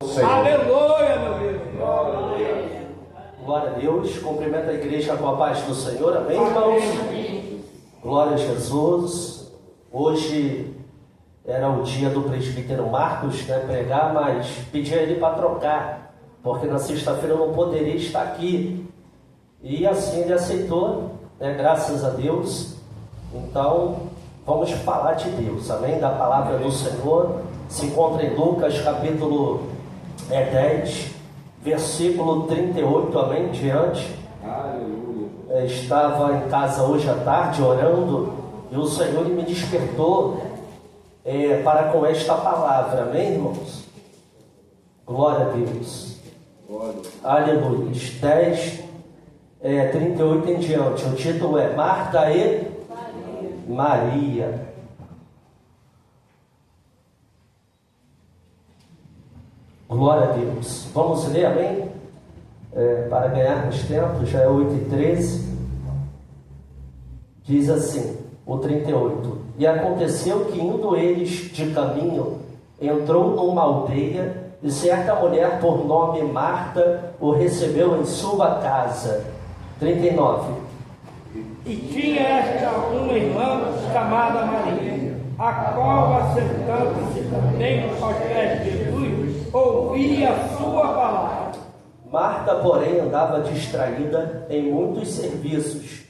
Aleluia, meu Deus. Glória a Deus. Cumprimento a igreja com a paz do Senhor. Amém, irmãos? Glória a Jesus. Hoje era o dia do presbítero Marcos, pregar, mas pedi a ele para trocar, porque na sexta-feira eu não poderia estar aqui. E assim ele aceitou, graças a Deus. Então, vamos falar de Deus, amém? Da palavra do Senhor. Se encontra em Lucas, capítulo 10, versículo 38, amém? Diante. Aleluia. Estava em casa hoje à tarde orando, e o Senhor me despertou para com esta palavra, amém, irmãos? Glória a Deus. Glória. Aleluia. 10, 38 em diante. O título é Marta e Maria. Glória a Deus. Vamos ler, amém? Para ganharmos tempo, já é 8h13. Diz assim, o 38. E aconteceu que, indo eles de caminho, entrou numa aldeia, e certa mulher por nome Marta o recebeu em sua casa. 39. E tinha esta uma irmã chamada Maria, a qual, assentando-se também aos pés de Jesus, ouvia a sua palavra. Marta, porém, andava distraída em muitos serviços,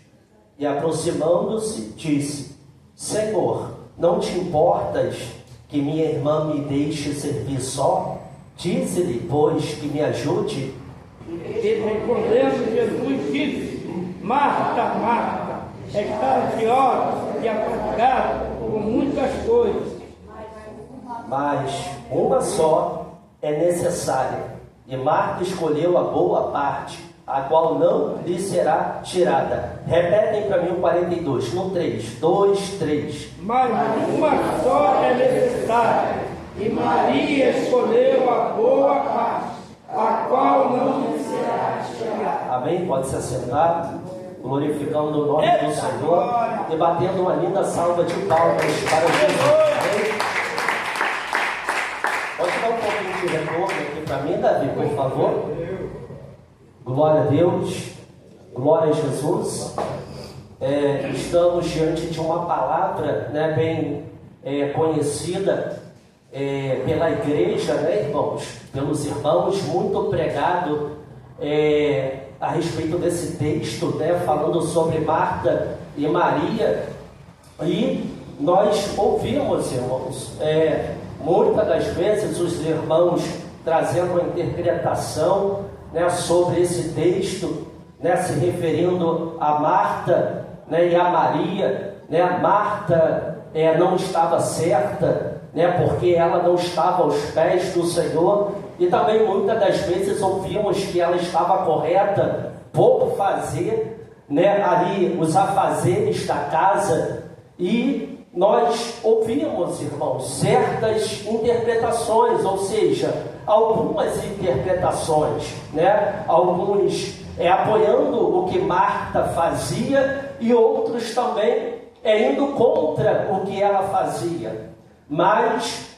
e aproximando-se, disse: Senhor, não te importas que minha irmã me deixe servir só? Dize-lhe, pois, que me ajude. E respondendo Jesus disse: Marta, Marta, estás ansiosa e afadigada com muitas coisas, Mas uma só é necessária, e Marta escolheu a boa parte, a qual não lhe será tirada. Repetem para mim o 42, no 3, 2, 3. mas uma só é necessária, e Maria escolheu a boa parte, a qual não lhe será tirada. Amém? Pode se assentar, glorificando o nome do Senhor e batendo uma linda salva de palmas para Jesus. Amém? Pode dar um pouquinho de retorno aqui para mim, Davi, por favor. Glória a Deus, glória a Jesus. Estamos diante de uma palavra, bem conhecida pela igreja, irmãos, pelos irmãos, muito pregado a respeito desse texto, falando sobre Marta e Maria. E nós ouvimos, irmãos, muitas das vezes os irmãos trazendo uma interpretação sobre esse texto, se referindo a Marta e a Maria. Marta não estava certa, porque ela não estava aos pés do Senhor, e também muitas das vezes ouvimos que ela estava correta por fazer ali os afazeres da casa. E nós ouvimos, irmãos, certas interpretações, ou seja, algumas interpretações, alguns apoiando o que Marta fazia e outros também indo contra o que ela fazia. Mas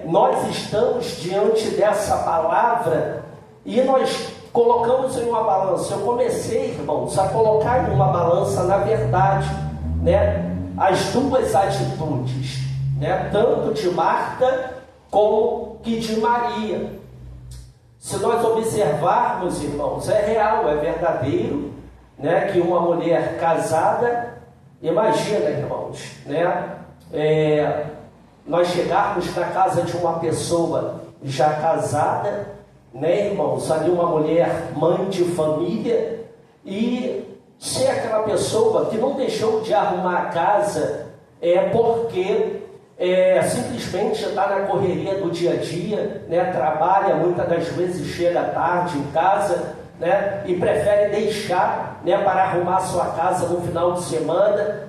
nós estamos diante dessa palavra e nós colocamos em uma balança. Eu comecei, irmãos, a colocar em uma balança, na verdade, as duas atitudes, tanto de Marta como que de Maria. Se nós observarmos, irmãos, é real, é verdadeiro, que uma mulher casada, imagina, irmãos, nós chegarmos na casa de uma pessoa já casada, irmãos, ali uma mulher mãe de família, e ser aquela pessoa que não deixou de arrumar a casa porque simplesmente está na correria do dia a dia, trabalha, muitas das vezes chega tarde em casa, e prefere deixar para arrumar sua casa no final de semana,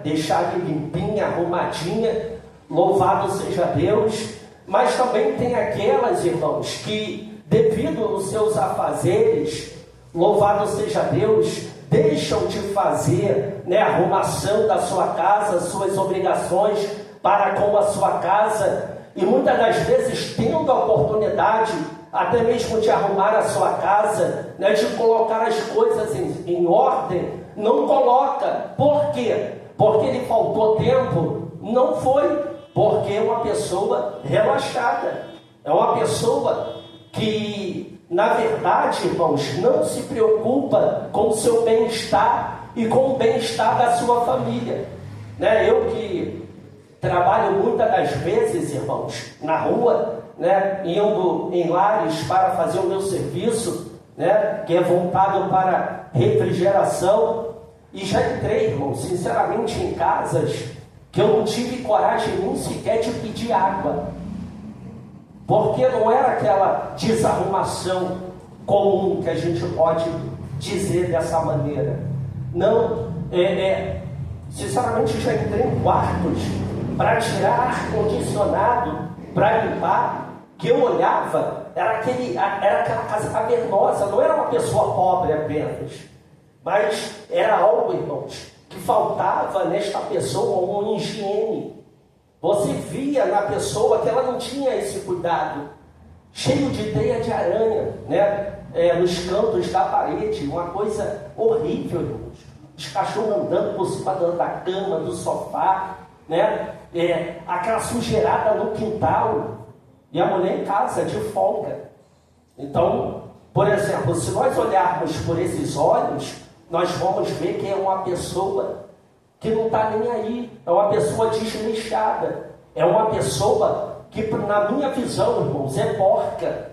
deixar ali limpinha, arrumadinha. Louvado seja Deus. Mas também tem aquelas, irmãos, que devido aos seus afazeres, louvado seja Deus, deixam de fazer a arrumação da sua casa, suas obrigações para com a sua casa, e muitas das vezes tendo a oportunidade até mesmo de arrumar a sua casa, né, de colocar as coisas em ordem, não coloca. Por quê? Porque lhe faltou tempo? Não foi, porque é uma pessoa relaxada, é uma pessoa que, na verdade, irmãos, não se preocupa com o seu bem-estar e com o bem-estar da sua família, né? Eu que trabalho muitas das vezes, irmãos, na rua, né, indo em lares para fazer o meu serviço, né, que é voltado para refrigeração, e já entrei, irmão, sinceramente, em casas que eu não tive coragem nem sequer de pedir água, porque não era aquela desarrumação comum que a gente pode dizer dessa maneira. Não, sinceramente, já entrei em quartos para tirar ar-condicionado, para limpar, que eu olhava, era aquela casa cavernosa, não era uma pessoa pobre apenas, mas era algo, irmãos, que faltava nesta pessoa uma higiene. Você via na pessoa que ela não tinha esse cuidado, cheio de teia de aranha, né? Nos cantos da parede, uma coisa horrível, irmãos. Os cachorros andando por cima da cama, do sofá, né? Aquela sujeirada no quintal, e a mulher em casa de folga. Então, por exemplo, se nós olharmos por esses olhos, nós vamos ver que é uma pessoa que não está nem aí, é uma pessoa desleixada, é uma pessoa que, na minha visão, irmãos, é porca.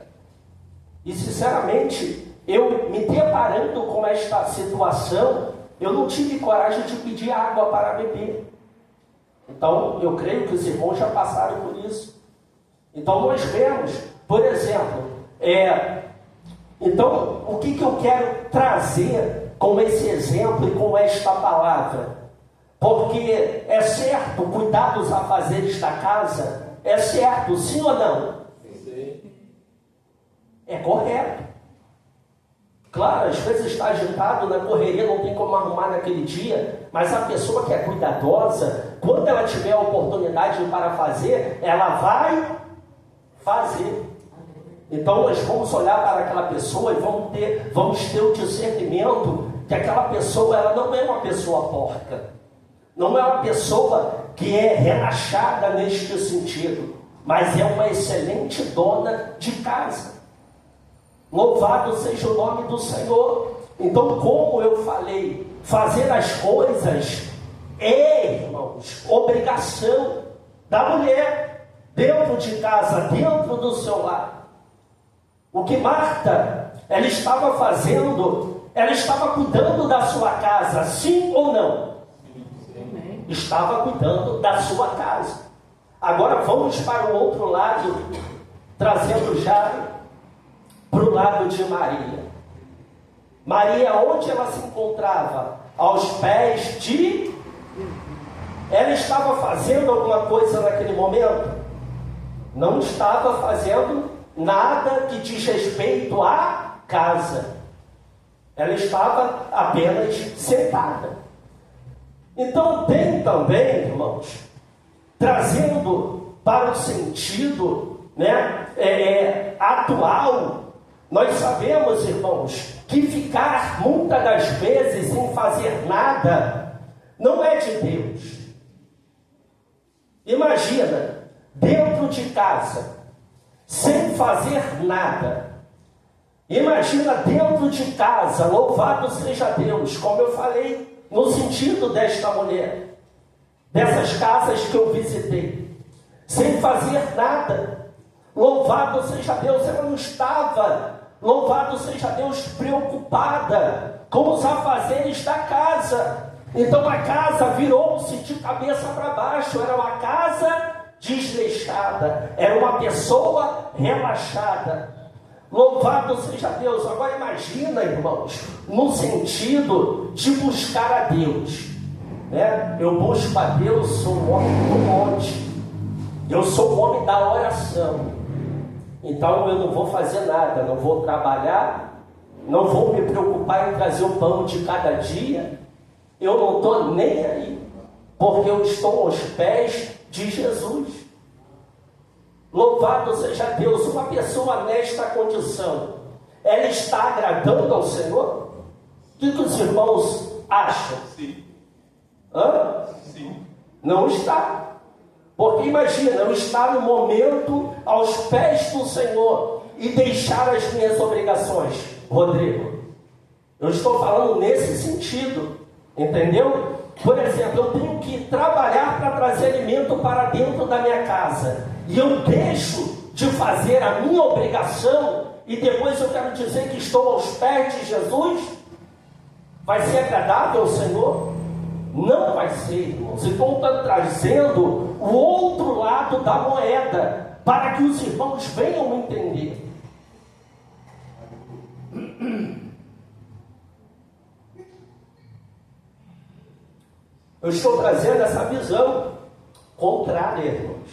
E sinceramente, eu me deparando com esta situação, eu não tive coragem de pedir água para beber. Então, eu creio que os irmãos já passaram por isso. Então, nós vemos, por exemplo, então, o que eu quero trazer com esse exemplo e com esta palavra? Porque é certo cuidar dos afazeres da casa, é certo, sim ou não? Sim. É correto. Claro, às vezes está agitado, na correria, não tem como arrumar naquele dia, mas a pessoa que é cuidadosa, quando ela tiver a oportunidade para fazer, ela vai fazer. Então nós vamos olhar para aquela pessoa e vamos ter o discernimento que aquela pessoa, ela não é uma pessoa porca, não é uma pessoa que é relaxada neste sentido, mas é uma excelente dona de casa. Louvado seja o nome do Senhor. Então, como eu falei, fazer as coisas é, irmãos, obrigação da mulher dentro de casa, dentro do seu lar. O que Marta, ela estava fazendo, ela estava cuidando da sua casa, sim ou não? Sim. Estava cuidando da sua casa. Agora vamos para o outro lado, trazendo já para o lado de Maria. Maria, onde ela se encontrava? Aos pés de... Ela estava fazendo alguma coisa naquele momento? Não estava fazendo nada que diz respeito à casa. Ela estava apenas sentada. Então tem também, irmãos, trazendo para o sentido, né, atual, nós sabemos, irmãos, que ficar muitas das vezes sem fazer nada não é de Deus. Imagina, dentro de casa, sem fazer nada. Imagina dentro de casa, louvado seja Deus, como eu falei, no sentido desta mulher, dessas casas que eu visitei, sem fazer nada. Louvado seja Deus, ela não estava, louvado seja Deus, preocupada com os afazeres da casa. Então a casa virou-se de cabeça para baixo, era uma casa desleixada, era uma pessoa relaxada. Louvado seja Deus. Agora imagina, irmãos, no sentido de buscar a Deus, né? Eu busco a Deus, sou um homem do monte, eu sou um homem da oração. Então eu não vou fazer nada, não vou trabalhar, não vou me preocupar em trazer o pão de cada dia. Eu não estou nem aí, porque eu estou aos pés de Jesus. Louvado seja Deus. Uma pessoa nesta condição, ela está agradando ao Senhor? O que os irmãos acham? Sim. Hã? Sim. Não está. Porque imagina, eu estar no momento aos pés do Senhor e deixar as minhas obrigações. Rodrigo, eu estou falando nesse sentido, entendeu? Por exemplo, eu tenho que trabalhar para trazer alimento para dentro da minha casa, e eu deixo de fazer a minha obrigação, e depois eu quero dizer que estou aos pés de Jesus. Vai ser agradável ao Senhor? Não vai ser, irmãos. Então está trazendo o outro lado da moeda, para que os irmãos venham entender. Eu estou trazendo essa visão contrária, irmãos,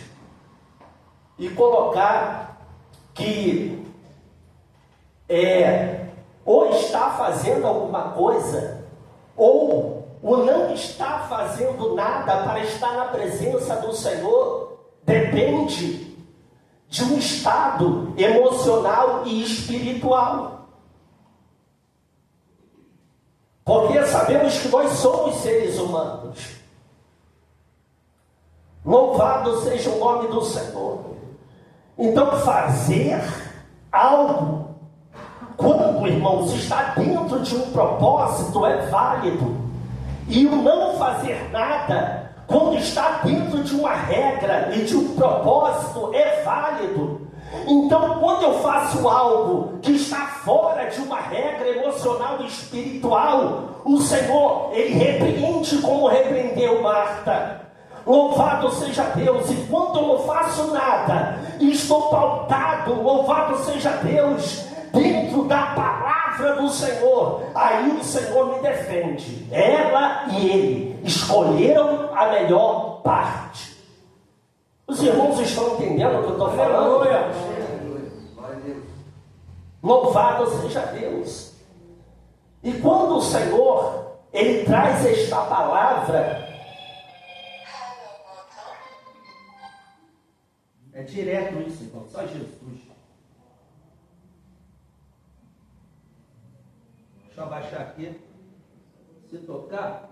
e colocar que ou está fazendo alguma coisa, ou não está fazendo nada para estar na presença do Senhor, depende de um estado emocional e espiritual. Porque sabemos que nós somos seres humanos. Louvado seja o nome do Senhor. Então, fazer algo, quando, irmãos, está dentro de um propósito, é válido. E o não fazer nada, quando está dentro de uma regra e de um propósito, é válido. Então, quando eu faço algo que está fora de uma regra emocional e espiritual, o Senhor, Ele repreende como repreendeu Marta. Louvado seja Deus. E quando eu não faço nada e estou pautado, louvado seja Deus, dentro da palavra do Senhor, aí o Senhor me defende. Ela e ele escolheram a melhor parte. Os irmãos estão entendendo o que eu estou falando? Aleluia. Louvado seja Deus. E quando o Senhor, Ele traz esta palavra, é direto isso, irmão, só Jesus. Deixa eu abaixar aqui. Se tocar.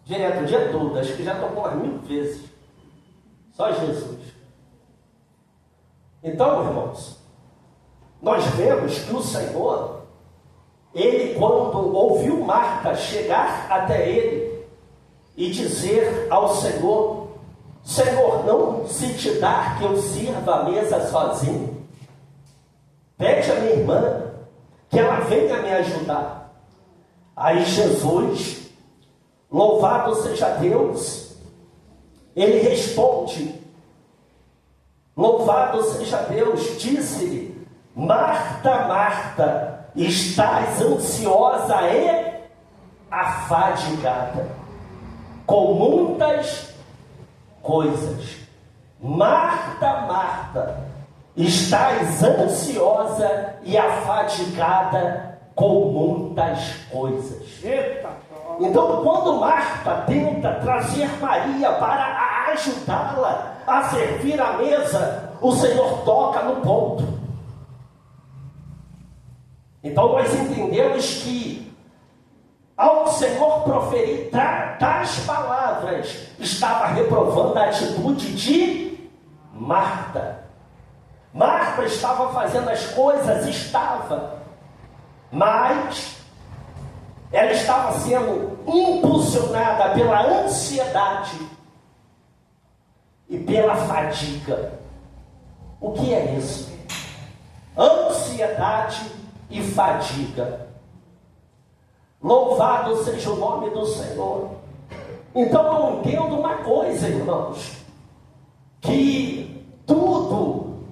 Direto o dia todo, acho que já tocou umas 1000 vezes. Só Jesus. Então, irmãos, nós vemos que o Senhor, Ele, quando ouviu Marta chegar até Ele e dizer ao Senhor: Senhor, não se te dá que eu sirva a mesa sozinho? Pede a minha irmã que ela venha me ajudar. Aí Jesus, louvado seja Deus, Ele responde, louvado seja Deus, disse-lhe: Marta, Marta, estás ansiosa e afadigada com muitas coisas. Marta, Marta, estás ansiosa e afadigada com muitas coisas. Eita. Então, quando Marta tenta trazer Maria para ajudá-la a servir a mesa, o Senhor toca no ponto. Então, nós entendemos que, ao o Senhor proferir tais palavras, estava reprovando a atitude de Marta. Marta estava fazendo as coisas, mas ela estava sendo impulsionada pela ansiedade e pela fadiga. O que é isso? Ansiedade e fadiga. Louvado seja o nome do Senhor. Então eu entendo uma coisa, irmãos, que tudo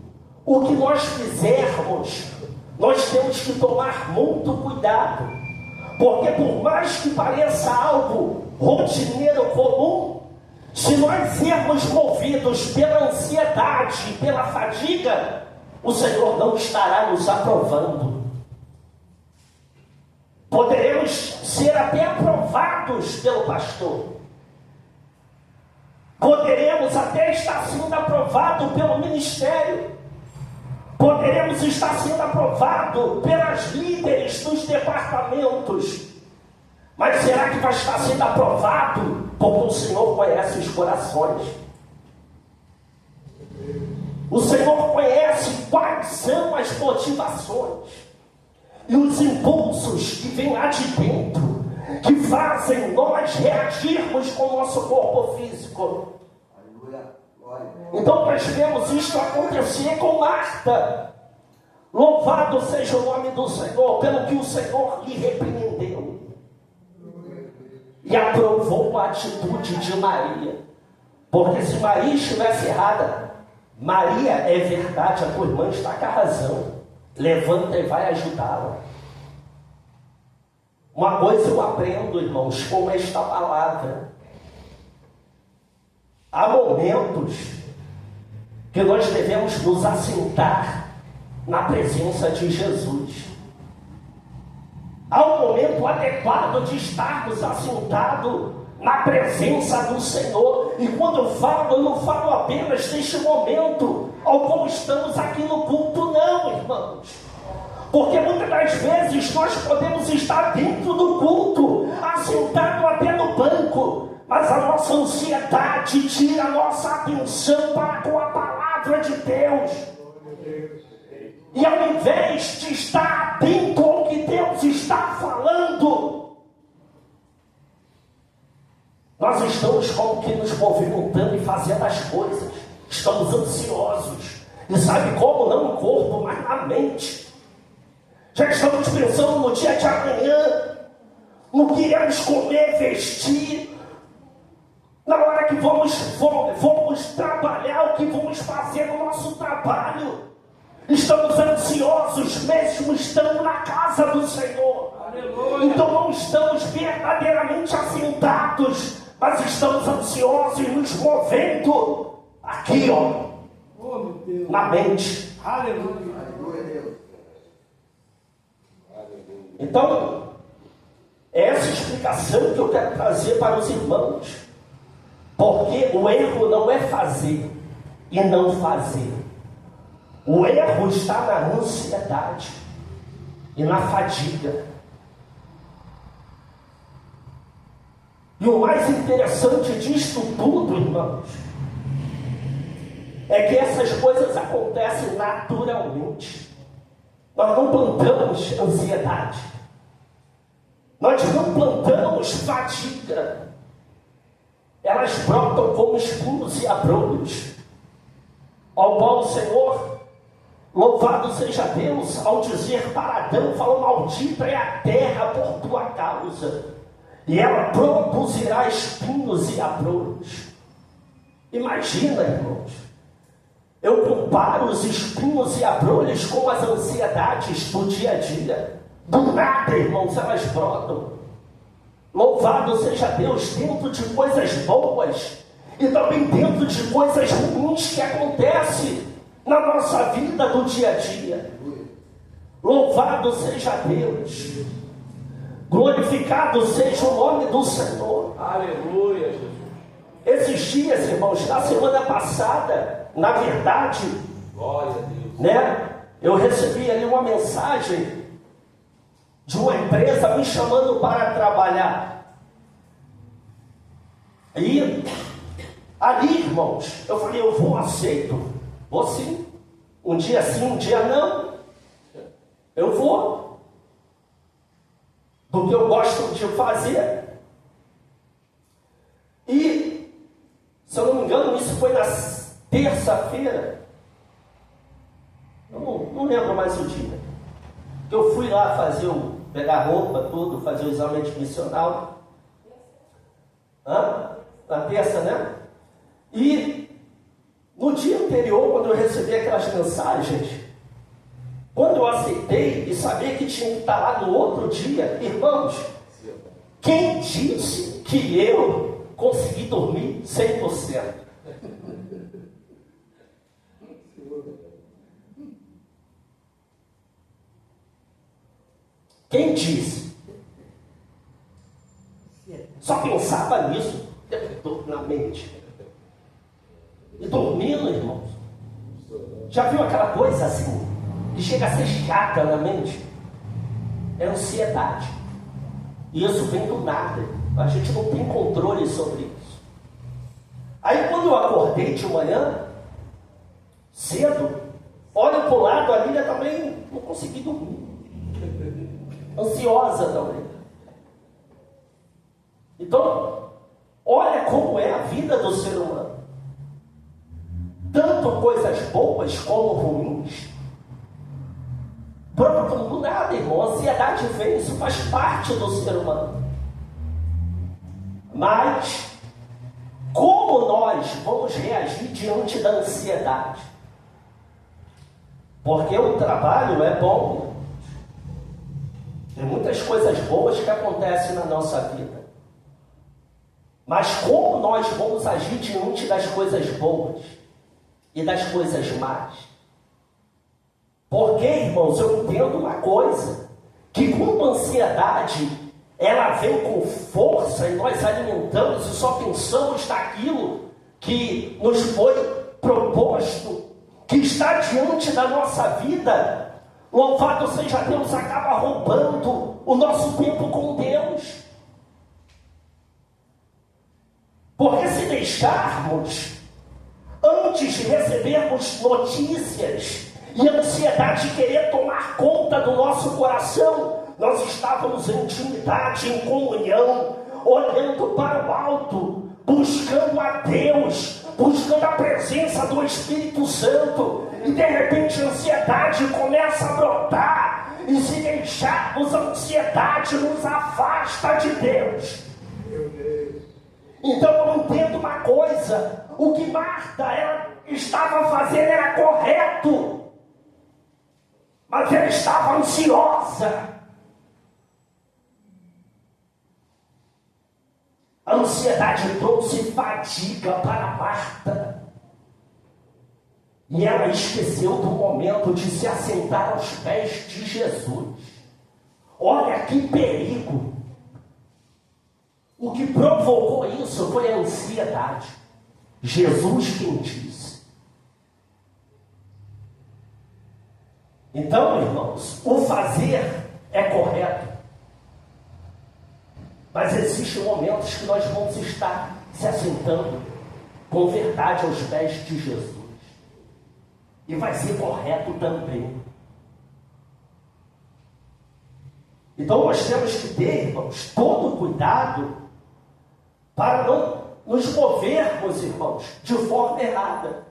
o que nós fizermos, nós temos que tomar muito cuidado, porque por mais que pareça algo rotineiro, comum, se nós sermos movidos pela ansiedade, pela fadiga, o Senhor não estará nos aprovando. Poderemos ser até aprovados pelo pastor, Poderemos até estar sendo aprovado pelo ministério. Poderemos estar sendo aprovado pelas líderes dos departamentos. Mas será que vai estar sendo aprovado? Porque o Senhor conhece os corações. O Senhor conhece quais são as motivações e os impulsos que vêm lá de dentro, que fazem nós reagirmos com o nosso corpo físico. Então nós vemos isso acontecer com Marta. Louvado seja o nome do Senhor, pelo que o Senhor lhe repreendeu e aprovou a atitude de Maria. Porque se Maria estivesse errada, Maria, é verdade, a tua irmã está com a razão, levanta e vai ajudá-la. Uma coisa eu aprendo, irmãos, com esta palavra: há momentos que nós devemos nos assentar na presença de Jesus. Há um momento adequado de estarmos assentados na presença do Senhor. E quando eu não falo apenas deste momento, ao como estamos aqui no culto, não, irmãos. Porque muitas das vezes nós podemos estar dentro do culto, assentado até no banco, mas a nossa ansiedade tira a nossa atenção para com a palavra de Deus. E ao invés de estar atento ao que Deus está falando, nós estamos como que nos movimentando e fazendo as coisas. Estamos ansiosos. E sabe como? Não no corpo, mas na mente. Já estamos pensando no dia de amanhã, no que iremos comer, vestir. Na hora que vamos trabalhar, o que vamos fazer no nosso trabalho. Estamos ansiosos, mesmo estando na casa do Senhor. Aleluia. Então não estamos verdadeiramente assentados, mas estamos ansiosos e nos movendo aqui, na mente. Aleluia. Então, é essa explicação que eu quero trazer para os irmãos. Porque o erro não é fazer e não fazer. O erro está na ansiedade e na fadiga. E o mais interessante disto tudo, irmãos, é que essas coisas acontecem naturalmente. Nós não plantamos ansiedade. Nós não plantamos fadiga. Elas brotam como espinhos e abrolhos. Ao qual o Senhor, louvado seja Deus, ao dizer para Adão, falou: maldita é a terra por tua causa, e ela produzirá espinhos e abrolhos. Imagina, irmãos, eu comparo os espinhos e abrolhos com as ansiedades do dia a dia. Do nada, irmãos, elas brotam. Louvado seja Deus, dentro de coisas boas e também dentro de coisas ruins que acontecem na nossa vida do dia a dia. Louvado seja Deus, glorificado seja o nome do Senhor. Aleluia, Jesus. Esses dias, irmãos, na semana passada, na verdade, Glória a Deus, né, eu recebi ali uma mensagem de uma empresa me chamando para trabalhar. E ali, irmãos, eu falei: eu vou, aceito. Vou sim. Um dia sim, um dia não. Eu vou. Do que eu gosto de fazer. E, se eu não me engano, isso foi na terça-feira. Eu não lembro mais o dia. Que eu fui lá pegar roupa, tudo, fazer o exame admissional. Na terça, né? E no dia anterior, quando eu recebi aquelas mensagens, quando eu aceitei e sabia que tinha que estar lá no outro dia, irmãos, quem disse que eu consegui dormir 100%? Quem disse? Só pensava nisso, na mente. e dormindo, irmãos. Já viu aquela coisa assim, que chega a ser chata na mente? É ansiedade. E isso vem do nada. A gente não tem controle sobre isso. Aí quando eu acordei de manhã, cedo, olho para o lado, a Lília também não consegui dormir. Ansiosa também. Então, olha como é a vida do ser humano. Tanto coisas boas como ruins. Pronto, do nada, irmão. A ansiedade vem, isso faz parte do ser humano. Mas, como nós vamos reagir diante da ansiedade? Porque o trabalho é bom. Tem muitas coisas boas que acontecem na nossa vida. Mas como nós vamos agir diante das coisas boas e das coisas más? Porque, irmãos, eu entendo uma coisa, que quando a ansiedade, ela vem com força e nós alimentamos e só pensamos naquilo que nos foi proposto, que está diante da nossa vida, louvado seja Deus, acaba roubando o nosso tempo com Deus. Porque se deixarmos, antes de recebermos notícias, e a ansiedade querer tomar conta do nosso coração, nós estávamos em intimidade, em comunhão, olhando para o alto, buscando a Deus, buscando a presença do Espírito Santo, e de repente a ansiedade começa a brotar, e se deixarmos a ansiedade nos afasta de Deus. Então eu entendo uma coisa, o que Marta ela estava fazendo era correto, mas ela estava ansiosa. A ansiedade trouxe fadiga para Marta. E ela esqueceu do momento de se assentar aos pés de Jesus. Olha que perigo. O que provocou isso foi a ansiedade. Jesus quem disse. Então, irmãos, o fazer é correto. Mas existem momentos que nós vamos estar se assentando com verdade aos pés de Jesus. E vai ser correto também. Então nós temos que ter, irmãos, todo cuidado para não nos movermos, irmãos, de forma errada.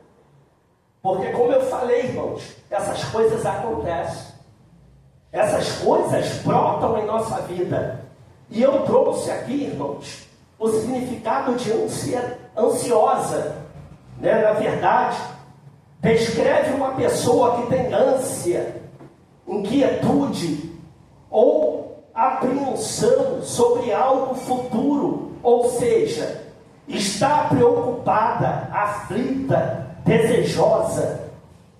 Porque como eu falei, irmãos, essas coisas acontecem. Essas coisas brotam em nossa vida. E eu trouxe aqui, irmãos, o significado de ansiosa. Na verdade, descreve uma pessoa que tem ânsia, inquietude ou apreensão sobre algo futuro. Ou seja, está preocupada, aflita, desejosa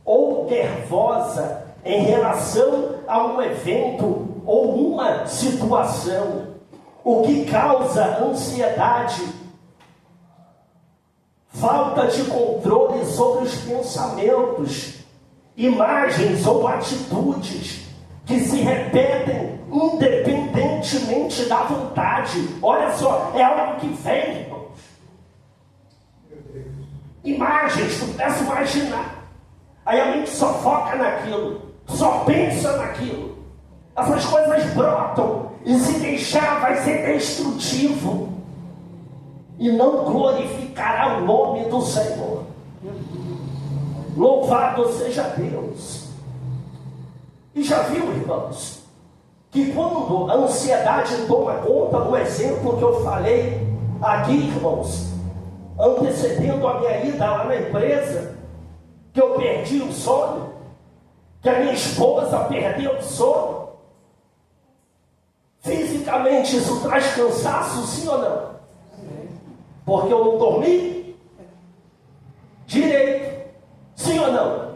ou nervosa em relação a um evento ou uma situação. O que causa ansiedade? Falta de controle sobre os pensamentos, imagens ou atitudes que se repetem independentemente da vontade. Olha só, é algo que vem, irmãos. Imagens, tu começa a imaginar. Aí a mente só foca naquilo, só pensa naquilo. Essas coisas brotam e se deixar vai ser destrutivo. E não glorificará o nome do Senhor. Louvado seja Deus. E já viu, irmãos, que quando a ansiedade toma conta, no exemplo que eu falei aqui, irmãos, antecedendo a minha ida lá na empresa, que eu perdi o sono, que a minha esposa perdeu o sono, fisicamente isso traz cansaço, sim ou não? Porque eu não dormi direito, sim ou não?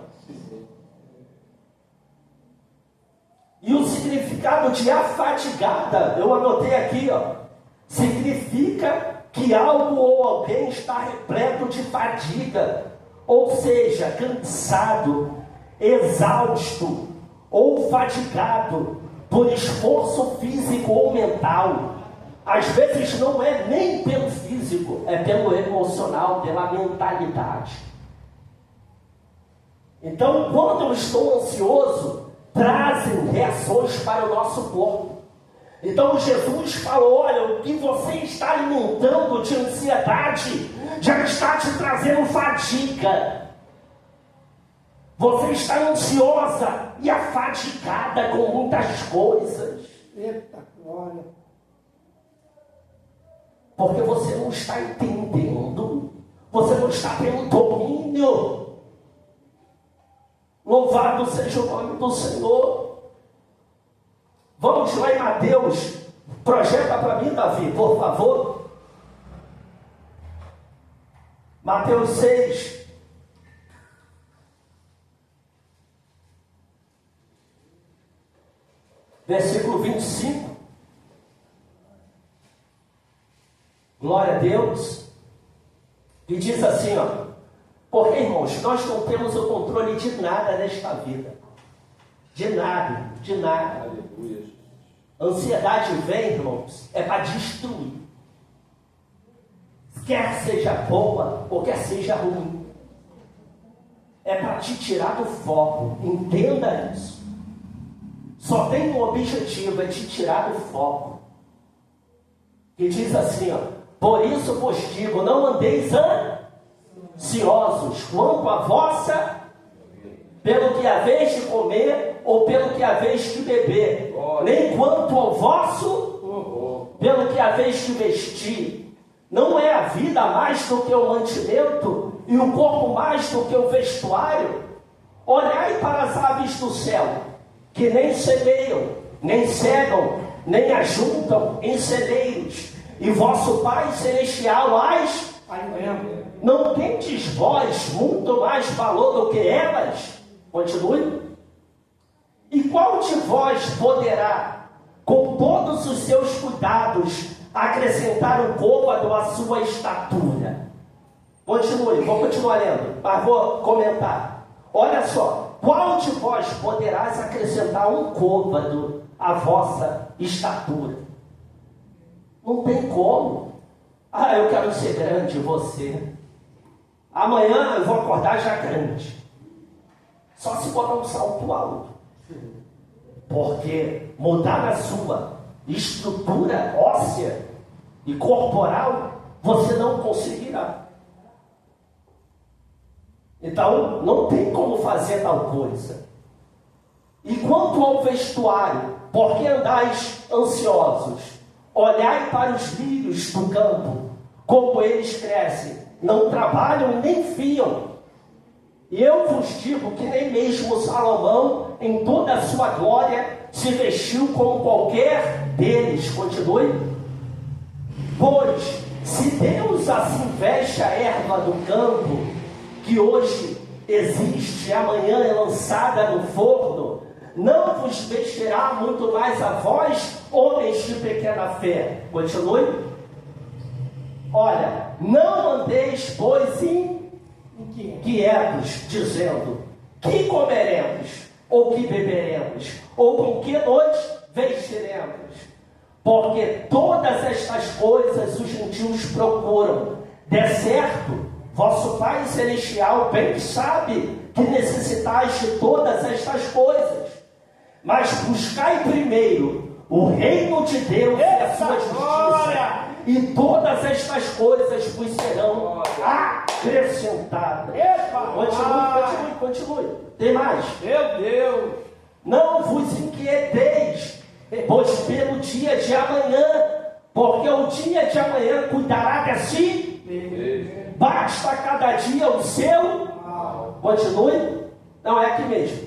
E o significado de afadigada, eu anotei aqui, significa que algo ou alguém está repleto de fadiga, ou seja, cansado, exausto ou fatigado por esforço físico ou mental. Às vezes não é nem pelo físico, é pelo emocional, pela mentalidade. Então, quando eu estou ansioso, trazem reações para o nosso corpo. Então Jesus falou: olha, o que você está alimentando de ansiedade já está te trazendo fadiga. Você está ansiosa e afadigada com muitas coisas. Eita, glória. Porque você não está entendendo, você não está tendo domínio. Louvado seja o nome do Senhor. Vamos lá em Mateus. Projeta para mim, Davi, por favor. Mateus 6. Versículo 25. Glória a Deus. E diz assim, ó: porque, irmãos, nós não temos o controle de nada nesta vida. De nada, de nada. Aleluia, Jesus. Ansiedade vem, irmãos, é para destruir. Quer seja boa ou quer seja ruim. É para te tirar do foco. Entenda isso. Só tem um objetivo, é te tirar do foco. Que diz assim, ó: por isso vos digo, não andeis ansiosos quanto a vossa, pelo que haveis de comer ou pelo que haveis de beber, nem quanto ao vosso, pelo que haveis de vestir. Não é a vida mais do que o mantimento e o corpo mais do que o vestuário? Olhai para as aves do céu, que nem semeiam, nem cegam, nem ajuntam em celeiros, e vosso Pai Celestial as Alimenta. não tendes vós muito mais valor do que elas? Continue. E qual de vós poderá, com todos os seus cuidados, acrescentar um côvado à sua estatura? Continue, vou continuar lendo, mas vou comentar. Olha só: qual de vós poderás acrescentar um côvado à vossa estatura? Não tem como. Ah, eu quero ser grande, você. Amanhã eu vou acordar já grande. Só se botar um salto alto. Porque mudar a sua estrutura óssea e corporal, você não conseguirá. Então, não tem como fazer tal coisa. E quanto ao vestuário, por que andais ansiosos? Olhai para os lírios do campo, como eles crescem, não trabalham nem fiam. E eu vos digo que nem mesmo Salomão, em toda a sua glória, se vestiu como qualquer deles. Continue. Pois, se Deus assim veste a erva do campo, que hoje existe e amanhã é lançada no forno, não vos vestirá muito mais a vós, homens de pequena fé. Continue. Olha, não andeis, pois, inquietos, dizendo: que comeremos, ou que beberemos, ou com que nos vestiremos? Porque todas estas coisas os gentios procuram. De certo, vosso Pai Celestial bem sabe que necessitais de todas estas coisas. Mas buscai primeiro o reino de Deus e a sua justiça, e todas estas coisas vos serão acrescentadas. Continue. Tem mais. Meu Deus. Não vos inquieteis, pois pelo dia de amanhã, porque o dia de amanhã cuidará de si. Basta cada dia o seu. Continue. Não, é aqui mesmo.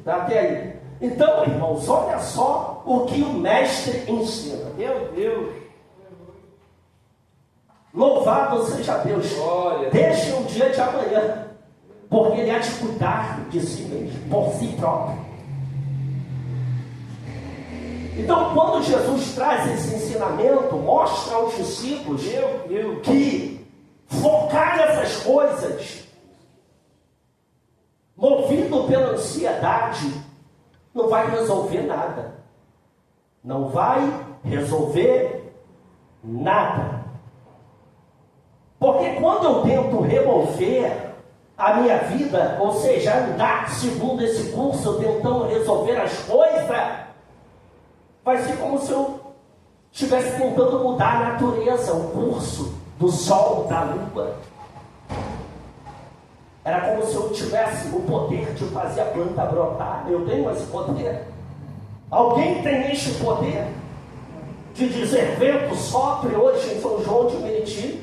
Até aí. Então, irmãos, olha só o que o mestre ensina. Meu Deus. Louvado seja Deus. Glória. Deixe um dia de amanhã, porque ele há de cuidar de si mesmo, por si próprio. Então, quando Jesus traz esse ensinamento, mostra aos discípulos Meu Deus. que focar nessas coisas ansiedade não vai resolver nada. Não vai resolver nada. Porque quando eu tento remover a minha vida, ou seja, andar segundo esse curso, tentando resolver as coisas, vai ser como se eu estivesse tentando mudar a natureza, o curso do sol, da lua. Era como se eu tivesse o poder de fazer a planta brotar. Eu tenho esse poder. Alguém tem este poder de dizer: vento sopre hoje em São João de Meriti.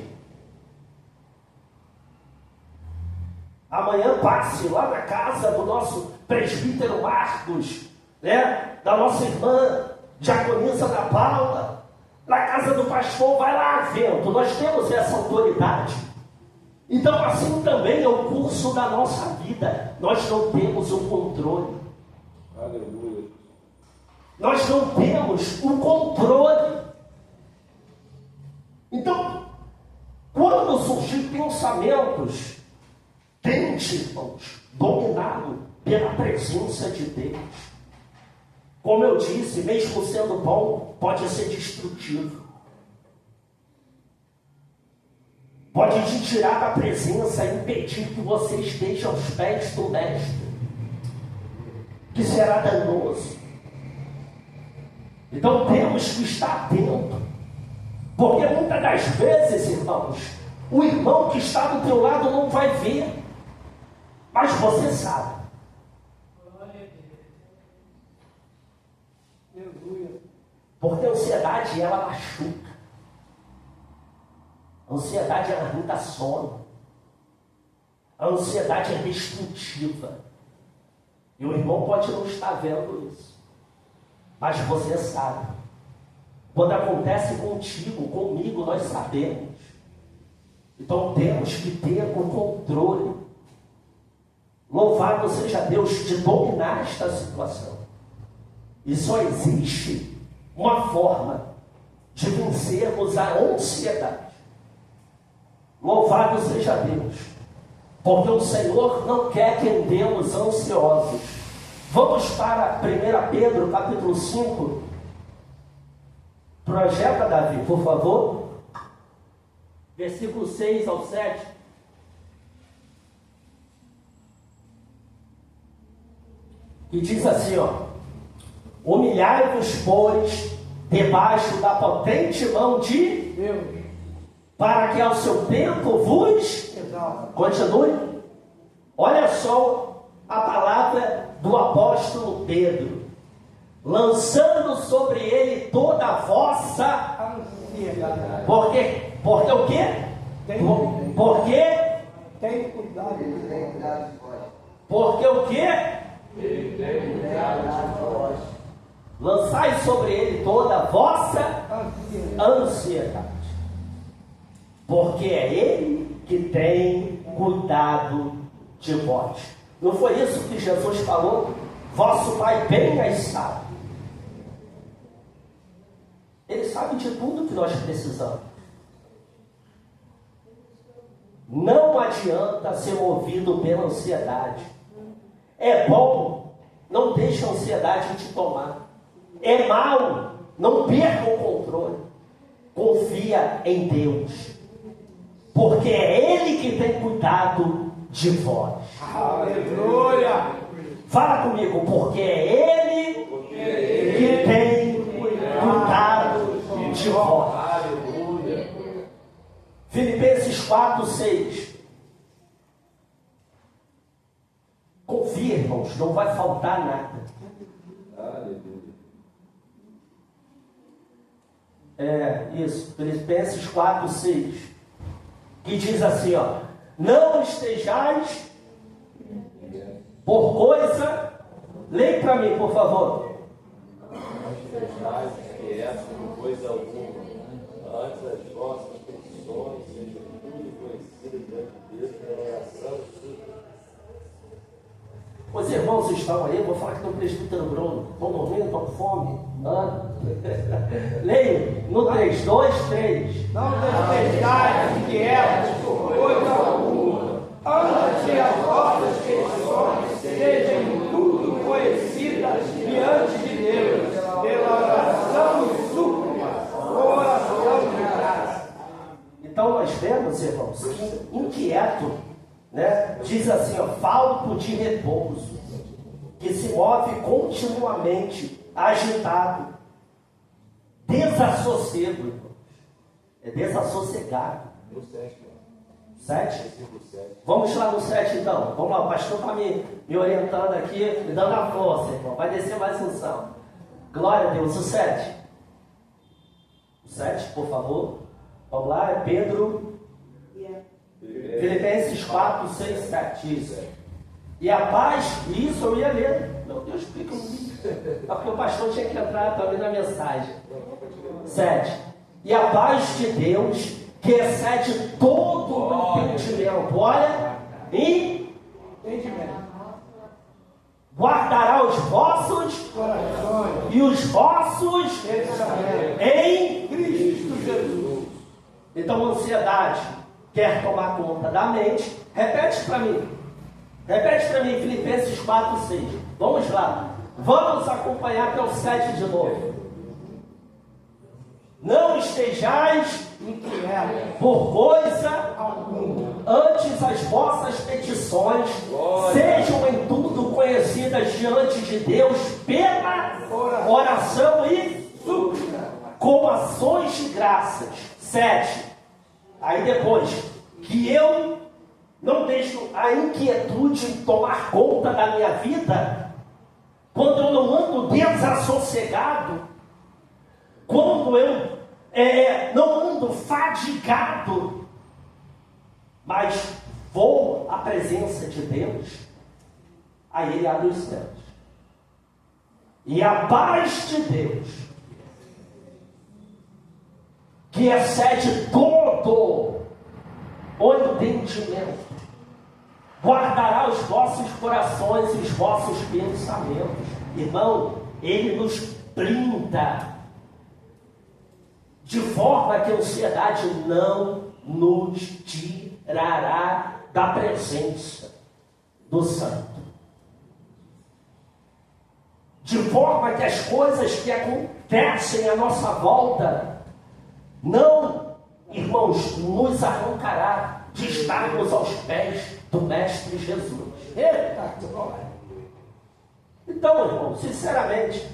Amanhã passe lá na casa do nosso presbítero Marcos, né? Da nossa irmã diaconisa Ana Paula, na casa do pastor, vai lá, vento. Nós temos essa autoridade. Então assim também é o curso da nossa vida. Nós não temos o controle. Aleluia. Nós não temos o controle. Então, quando surgir pensamentos, tente, irmãos, dominá-lo pela presença de Deus. Como eu disse, mesmo sendo bom, pode ser destrutivo. Pode te tirar da presença e impedir que você esteja aos pés do Mestre, que será danoso. Então temos que estar atento, porque muitas das vezes, irmãos, o irmão que está do teu lado não vai ver, mas você sabe. Porque a ansiedade, ela machuca. A ansiedade, ela arranca sono. A ansiedade é destrutiva. E o irmão pode não estar vendo isso, mas você sabe. Quando acontece contigo, comigo, nós sabemos. Então temos que ter o controle. Louvado seja Deus de dominar esta situação. E só existe uma forma de vencermos a ansiedade. Louvado seja Deus, porque o Senhor não quer que andemos ansiosos. Vamos para 1 Pedro, capítulo 5. Projeta, Davi, por favor. Versículo 6 ao 7. E diz assim, ó: humilhai-vos, pois, debaixo da potente mão de Deus, para que ao seu tempo vos exalta. continue. Olha só a palavra do apóstolo Pedro: lançando sobre ele toda a vossa Ansiedade. porque o quê? Porque Tem cuidado. porque o quê? Lançai sobre ele toda a vossa ansiedade, porque é ele que tem cuidado de vós. Não foi isso que Jesus falou? Vosso Pai bem as sabe. Ele sabe de tudo que nós precisamos. Não adianta ser movido pela ansiedade. É bom, não deixe a ansiedade te tomar. É mal, não perca o controle. Confia em Deus, porque é Ele que tem cuidado de vós. Aleluia. Fala comigo, porque é Ele que tem cuidado de vós. Aleluia. Filipenses 4, 6. Confia, irmãos, não vai faltar nada. Aleluia. Isso, Filipenses 4, 6. Que diz assim, ó: não estejais por coisa. Leia para mim, por favor. Sejais quietos por coisa alguma, antes as vossas petições sejam tudo conhecidas diante de Deus pela oração e súplica. Os irmãos estão aí, vou falar aqui do presbítero Bruno. Estão dormindo, estão com fome? Leia no 3, 2, 3. Não estejais inquietos por coisa alguma, antes as vossas petições sejam em tudo conhecidas diante de Deus, pela oração e súplica, com oração de graça. Então nós vemos, irmãos, que inquieto, né? Diz assim, ó, falto de repouso, que se move continuamente, agitado, desassossego, irmãos. É desassossegado. No 7, 7? Vamos lá no 7 então. Vamos lá, o pastor está me orientando aqui, me dando a força, irmão. Vai descer mais um salmo. Glória a Deus, o 7. O 7, por favor. Vamos lá, é Pedro. Filipenses 4, 6, 7. Isso. E a paz, isso eu ia ler. Meu Deus, explica um porque o pastor tinha que entrar também na mensagem. 7. E a paz de Deus, que excede todo o entendimento. Olha, e guardará os vossos Corações e os vossos em Cristo Jesus. Então, a ansiedade quer tomar conta da mente. Repete para mim. Repete para mim, Filipenses 4, 6. Vamos lá. Vamos acompanhar até o 7 de novo. Não estejais Inquieto por coisa alguma. antes as vossas petições sejam em tudo conhecidas diante de Deus pela oração e Súplica. com ações de graças. 7. Aí depois, que eu não deixo a inquietude tomar conta da minha vida, quando eu não ando desassossegado, quando eu não ando fadigado, mas vou à presença de Deus, aí Ele abre os céus. E a paz de Deus, que excede todo o entendimento, guardará os vossos corações e os vossos pensamentos. Irmão, Ele nos blinda, de forma que a ansiedade não nos tirará da presença do Santo. De forma que as coisas que acontecem à nossa volta não, irmãos, nos arrancará de estarmos aos pés do Mestre Jesus. Eita glória. Então, irmão, sinceramente,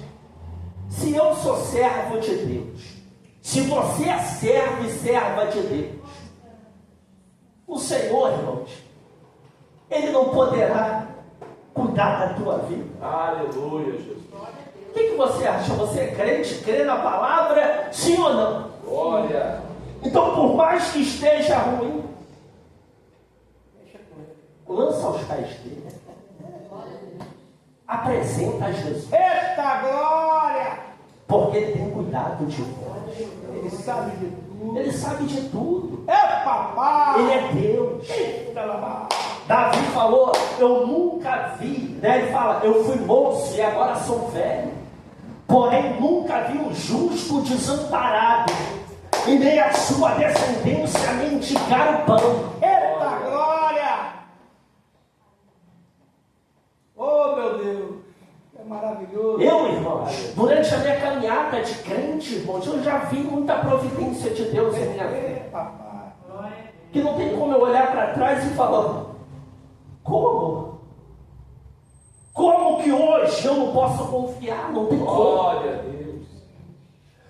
se eu sou servo de Deus, se você é servo e serva de Deus, o Senhor, irmãos, Ele não poderá cuidar da tua vida. Aleluia, Jesus. O que você acha? Você é crente, crê na palavra, sim ou não? Glória. Então, por mais que esteja ruim, lança aos pés dele. Apresenta a Jesus. Eita glória. Porque Ele tem cuidado de nós. Ele sabe de tudo. Ele sabe de tudo. É papai. Ele é Deus. Eita lá. Davi falou, eu nunca vi, né? Ele fala, eu fui moço e agora sou velho. Porém, nunca vi um justo desamparado, e nem a sua descendência mendigar o pão. Eita glória. Oh meu Deus. É maravilhoso. Eu, irmãos, durante a minha caminhada de crente, irmãos, eu já vi muita providência de Deus em minha vida. É papai. Que não tem como eu olhar para trás e falar, como? Como que hoje eu não posso confiar? Não tem como. Glória a Deus.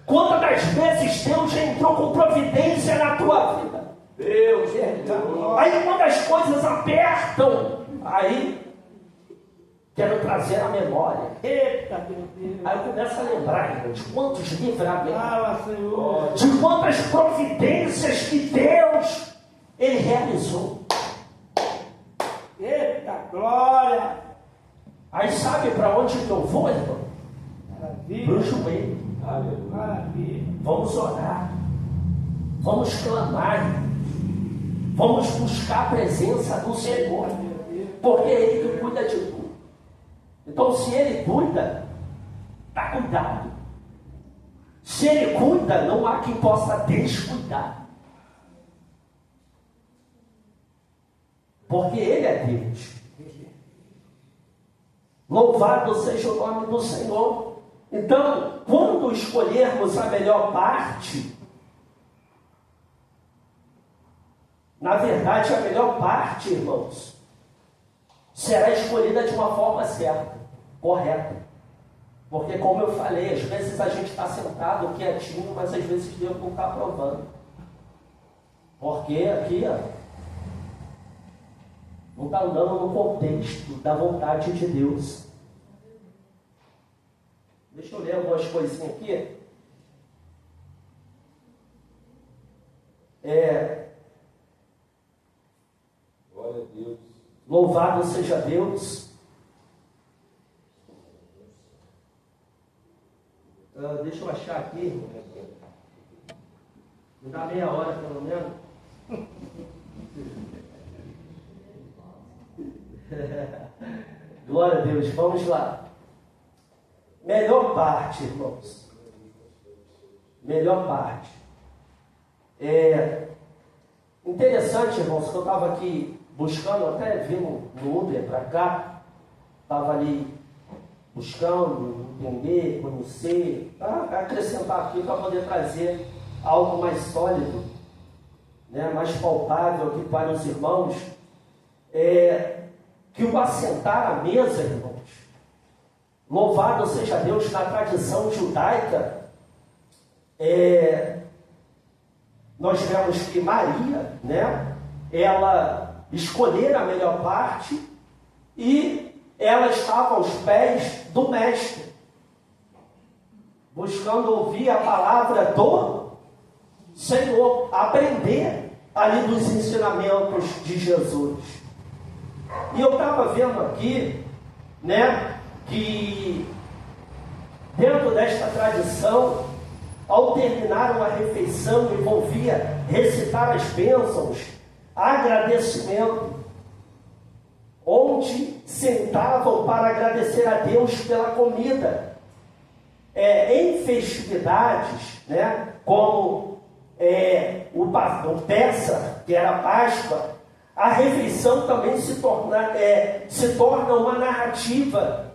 Quantas das vezes Deus já entrou com providência na tua vida? Deus. Aí quando as coisas apertam, aí quero trazer a memória. Eita meu Deus. Aí eu começo a lembrar, irmão, de quantos livramentos, Fala, Senhor. de quantas providências que Deus, Ele realizou. Eita glória. Aí sabe para onde que eu vou, irmão? Para o Maravilha. joelho. Aleluia. Maravilha. Vamos orar. Vamos clamar. Vamos buscar a presença do Senhor. Porque é Ele que cuida de tudo. Então, se Ele cuida, está cuidado. Se Ele cuida, não há quem possa descuidar. Porque Ele é Deus. Louvado seja o nome do Senhor. Então, quando escolhermos a melhor parte, na verdade, a melhor parte, irmãos, será escolhida de uma forma certa, correta. Porque, como eu falei, às vezes a gente está sentado quietinho, mas às vezes Deus não está aprovando. Porque aqui, não está andando no contexto da vontade de Deus. Deixa eu ler algumas coisinhas aqui. Glória a Deus. Louvado seja Deus. Deixa eu achar aqui. Me dá meia hora pelo menos. Glória a Deus, vamos lá. Melhor parte, irmãos. Melhor parte. Interessante, irmãos, que eu estava aqui buscando, até vindo no Uber para cá, estava ali buscando entender, conhecer, para acrescentar aqui, para poder trazer algo mais sólido, né, mais palpável aqui para os irmãos, que o assentar à mesa, irmãos, louvado seja Deus, na tradição judaica, nós vemos que Maria, né, ela escolhera a melhor parte e ela estava aos pés do Mestre, buscando ouvir a palavra do Senhor, aprender ali dos ensinamentos de Jesus. E eu estava vendo aqui, né, que dentro desta tradição, ao terminar uma refeição, envolvia recitar as bênçãos, agradecimento, onde sentavam para agradecer a Deus pela comida. Em festividades, né, como o Pessa, que era a Páscoa, a refeição também se torna uma narrativa,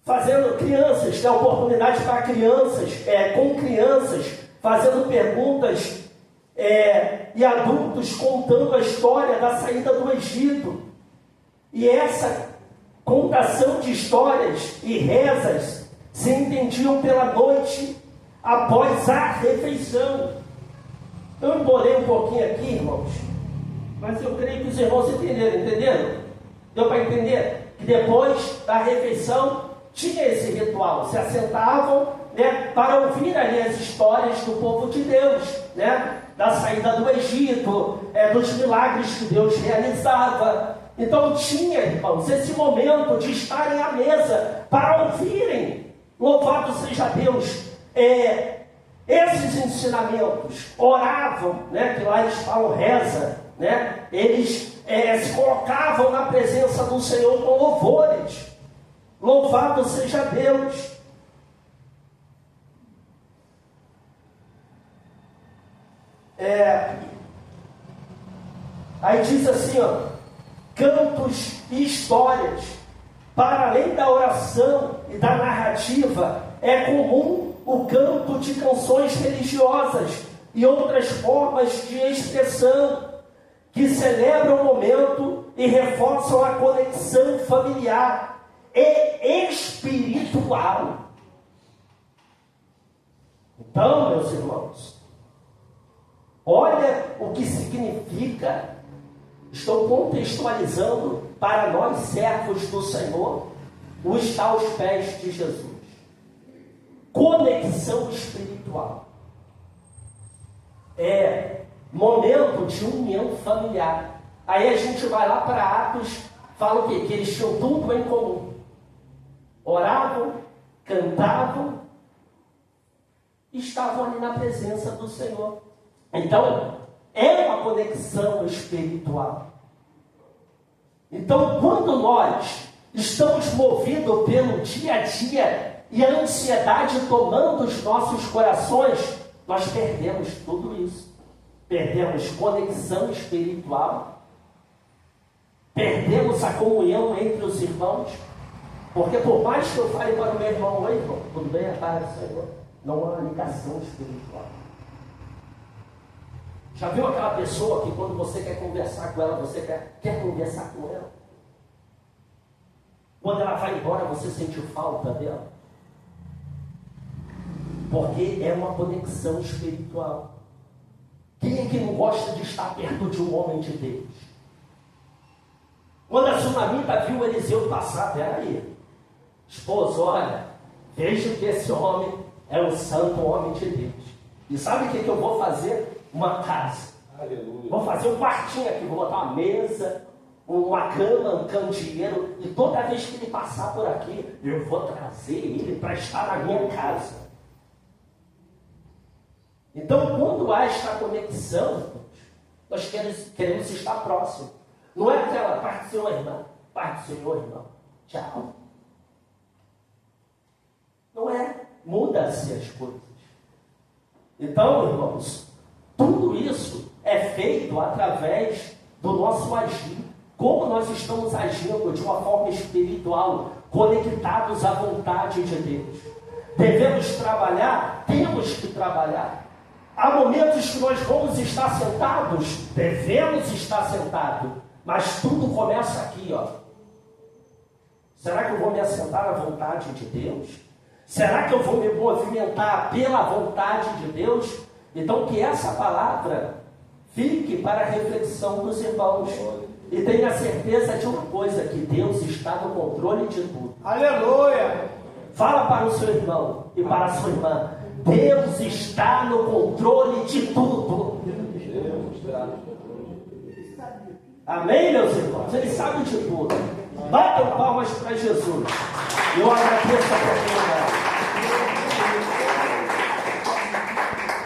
fazendo crianças, tem oportunidade para crianças, com crianças, fazendo perguntas, e adultos contando a história da saída do Egito. E essa contação de histórias e rezas se entendiam pela noite após a refeição. Eu embolei um pouquinho aqui, irmãos, mas eu creio que os irmãos entenderam? Deu para entender? Que depois da refeição tinha esse ritual, se assentavam, né, para ouvir ali as histórias do povo de Deus, né, da saída do Egito, dos milagres que Deus realizava. Então tinha, irmãos, esse momento de estarem à mesa para ouvirem, louvado seja Deus, esses ensinamentos. Oravam, né, que lá eles falam reza, né, eles se colocavam na presença do Senhor com louvores. Louvado seja Deus. Aí diz assim, cantos e histórias. Para além da oração e da narrativa, é comum o canto de canções religiosas e outras formas de expressão que celebram o momento e reforçam a conexão familiar e espiritual. Então, meus irmãos, olha o que significa. Estou contextualizando para nós, servos do Senhor, o estar aos pés de Jesus. Conexão espiritual. Momento de união familiar. Aí a gente vai lá para Atos, fala o quê? Que eles tinham tudo em comum. Oravam, cantavam, estavam ali na presença do Senhor. Então, é uma conexão espiritual. Então, quando nós estamos movidos pelo dia a dia e a ansiedade tomando os nossos corações, nós perdemos tudo isso. Perdemos conexão espiritual Perdemos a comunhão entre os irmãos. Porque por mais que eu fale para o meu irmão, oi irmão, tudo bem, a paz do Senhor, não há uma ligação espiritual. Já viu aquela pessoa que quando você quer conversar com ela, você quer conversar com ela? Quando ela vai embora, você sentiu falta dela? Porque é uma conexão espiritual. Quem é que não gosta de estar perto de um homem de Deus? Quando a sunamita viu Eliseu passar, peraí, esposo, olha, veja que esse homem é um santo homem de Deus. E sabe o que eu vou fazer? Uma casa. Aleluia. Vou fazer um quartinho aqui, vou botar uma mesa, uma cama, um candeeiro, e toda vez que ele passar por aqui, eu vou trazer ele para estar na minha casa. Então, quando há esta conexão, nós queremos estar próximos. Não é aquela parte do Senhor, irmão, parte do Senhor, irmão, tchau. Não é, muda-se as coisas. Então, irmãos, tudo isso é feito através do nosso agir. Como nós estamos agindo de uma forma espiritual, conectados à vontade de Deus. Devemos trabalhar? Temos que trabalhar. Há momentos que nós vamos estar sentados, devemos estar sentados, mas tudo começa aqui, ó. Será que eu vou me assentar à vontade de Deus? Será que eu vou me movimentar pela vontade de Deus? Então que essa palavra fique para a reflexão dos irmãos. E tenha certeza de uma coisa, que Deus está no controle de tudo. Aleluia! Fala para o seu irmão e para a sua irmã: Deus está no controle de tudo. Amém, meus irmãos? Ele sabe de tudo. Batam palmas para Jesus. Eu agradeço a